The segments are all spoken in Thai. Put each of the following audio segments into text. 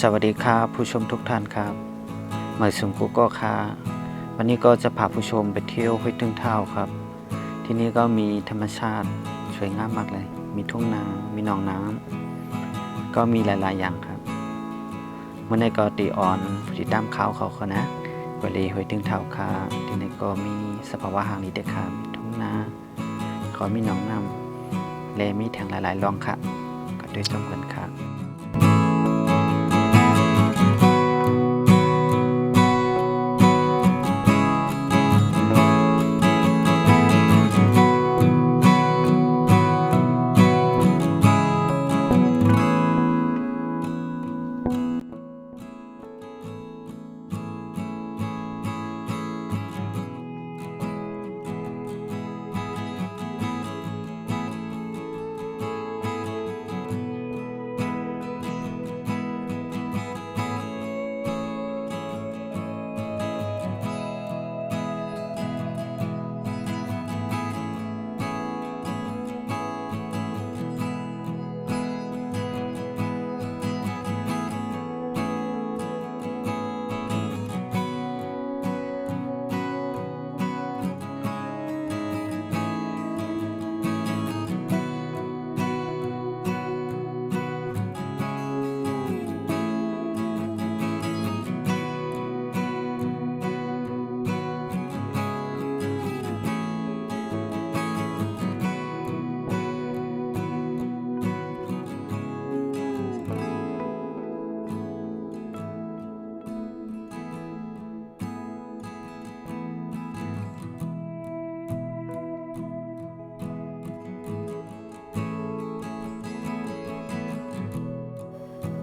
สวัสดีครับผู้ชมทุกท่านครับเหมยสุงกุก็ค่ะวันนี้ก็จะพาผู้ชมไปเที่ยวห้วยตึงเท่าครับที่นี่ก็มีธรรมชาติสวยงามมากเลยมีทุ่งนามีหนองน้ำก็มีหลายๆอย่างครับเมื่อในก็ตีออนติดตามเขานะบริเวณห้วยตึงเท่าค่ะที่นี่ก็มีสภาวะห่างนี้เด็กค่ะมีทุ่งนาก็มีหนองน้ำและมีแทงหลายๆร่องค่ะก็ด้วยชมกันค่ะ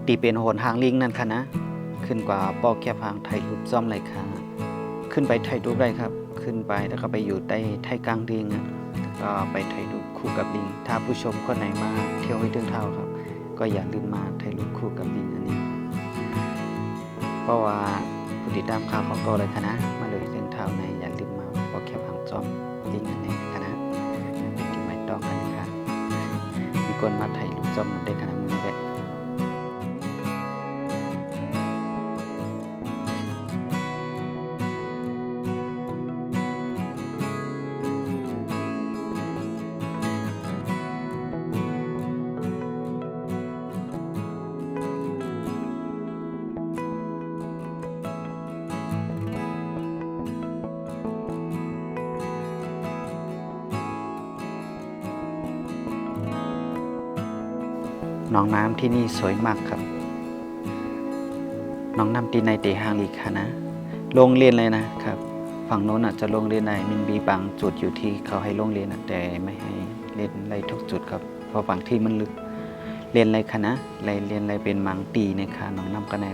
ตีเป็นโหนหางลิงนั่นค่ะนะขึ้นกว่าปอกแคบหางไทยรูปซ่อมเลยค่ะขึ้นไปไทยรูปได้ครับขึ้นไปแล้วก็ไปอยู่ใต้ไทยกลางลิงก็ไปไทยรูปคู่กับลิงถ้าผู้ชมคนไหนมาเที่ยวห้วยตึงเท่าครับก็อย่าลืมมาไทยรูปคู่กับลิงอันนี้เพราะว่าผู้ติดตามข่าวเขาก็เลยค่ะนะมาเลยตึงเท่าในอย่าลืมมาปอกแคบหางซ่อมลิงอันนี้ค่ะนะเป็นที่ไม่ต้องกันค่ะมีคนมาไทยรูปซ่อมได้ขนาดนี้เลยหนองน้ำที่นี่สวยมากครับหนองน้ำที่ในเตหางลีค่ะนะโรงเรียนเลยนะครับฝั่งโน้นจะโรงเรียนไหนมันมีบางจุดอยู่ที่เขาให้โรงเรียนแต่ไม่ให้เล่นอะไรทุกจุดครับเพราะบางที่มันลึกเรียนอะไรคะนะเรียนอะไรเป็นมังตีในค่ะหนองน้ำก็ใน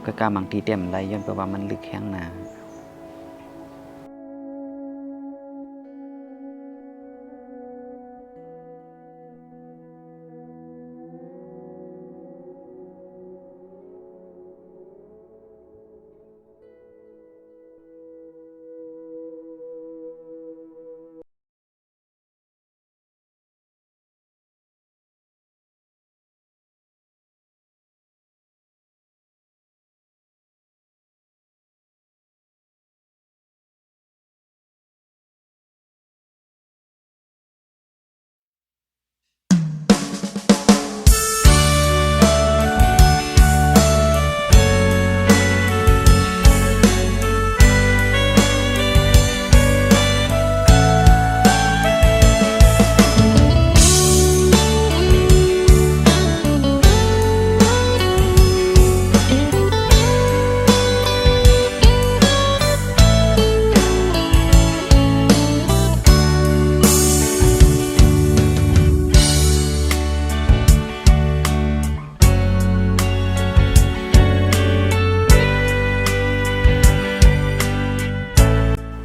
ก็กล้ามังตีเต็มไรย้อนเพราะว่ามันลึกแห้งนา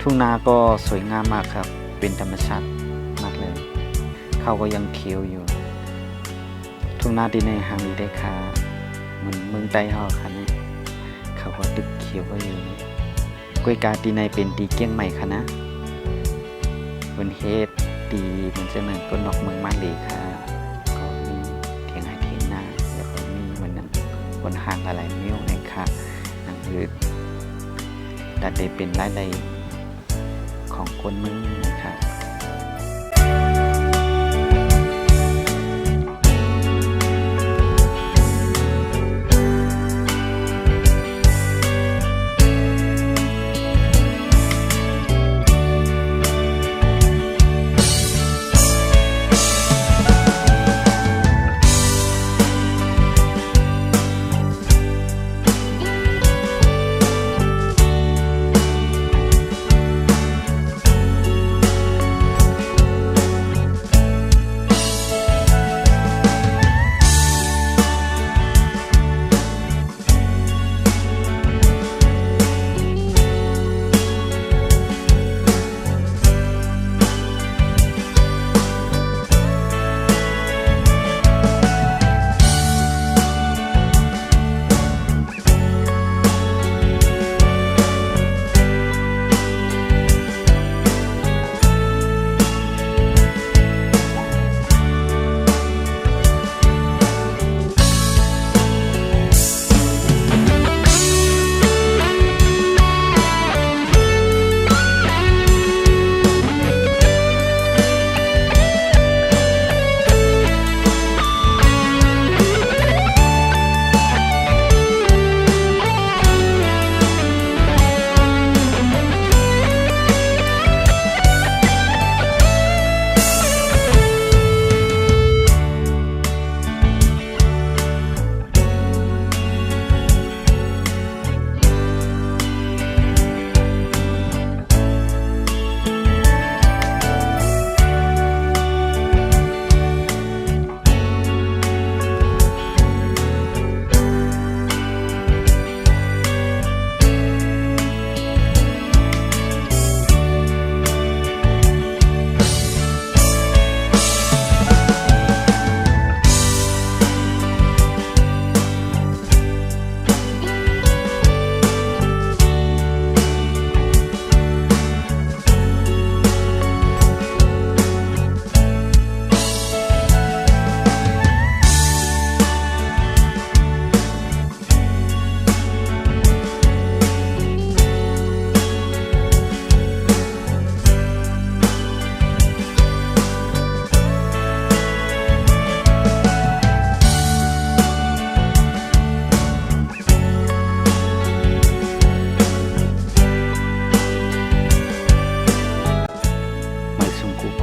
ทุ่งนาก็สวยงามมากครับเป็นธรรมชาติมากเลยเขาก็ยังเขียวอยู่ทุ่งนาที่ในหางลีได้ค่ะเหมือนเมืองใต้เขาค่ะนี่เขาก็ตึกเขียวก็อยู่กล้วยกาตีในเป็นตีเกี้ยงใหม่ค่ะนะบนเฮดตีมันจะเหมือนต้นนอกเมืองมาเลยค่ะก็มีเถียงให้เถียงนาแล้วก็มีเหมือนนั้นบ นห่างหลายๆนิ้วนะคะนั่นคือดัดได้เป็นรายละเอียดของคนมือนะคะ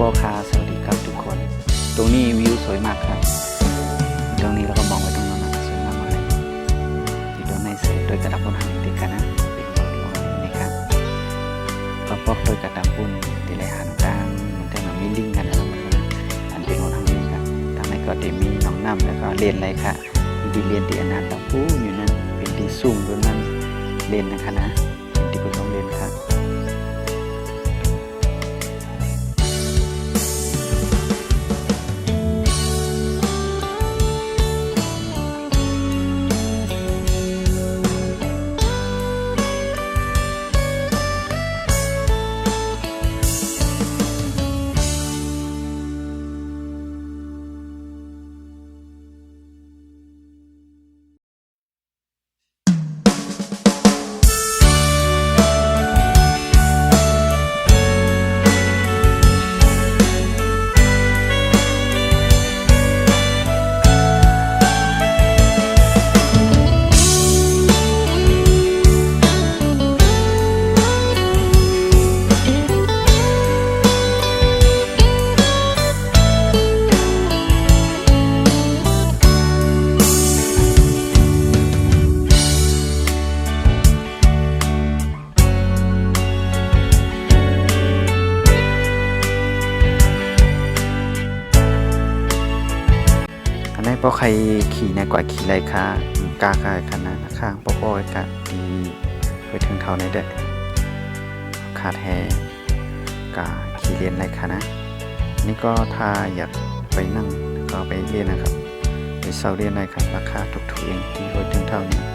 พ่อค้าสวัสดีครับทุกคนตรงนี้วิวสวยมากครับตรงนี้เราก็มองไปตรงนั้นสวยมากเลยอยู่ตรงในเสร็จโดยกระดับบนหางติดกันนะเป็นบอลลอยนะครับก็ปอกโดยกระดับบุญที่ไรหันกลางมันแต่มันมีลิงกันแล้วมันอันเป็นบนหางลิงครับทำให้ก็ได้มีน้องน้ำแล้วก็เรียนอะไรค่ะดีเรียนดีอนาตปูอยู่นั้นเป็นดีซุ่มด้วยนั้นเรียนนะคะนะเป็นที่เป็นต้องเรียนค่ะเพราะใครขี่ในกว่าขี่ไรค่ะกากายขนาดข้างป้อยกันดีไปถึงเท่าในเด็กขาดแฮกาขี่เรียนไรค่ะนะนี่ก็ถ้าอยากไปนั่งก็ไปเรียนนะครับไปเซาเรียนไรครับราคาถูกๆเองที่ไปถึงเท่านี้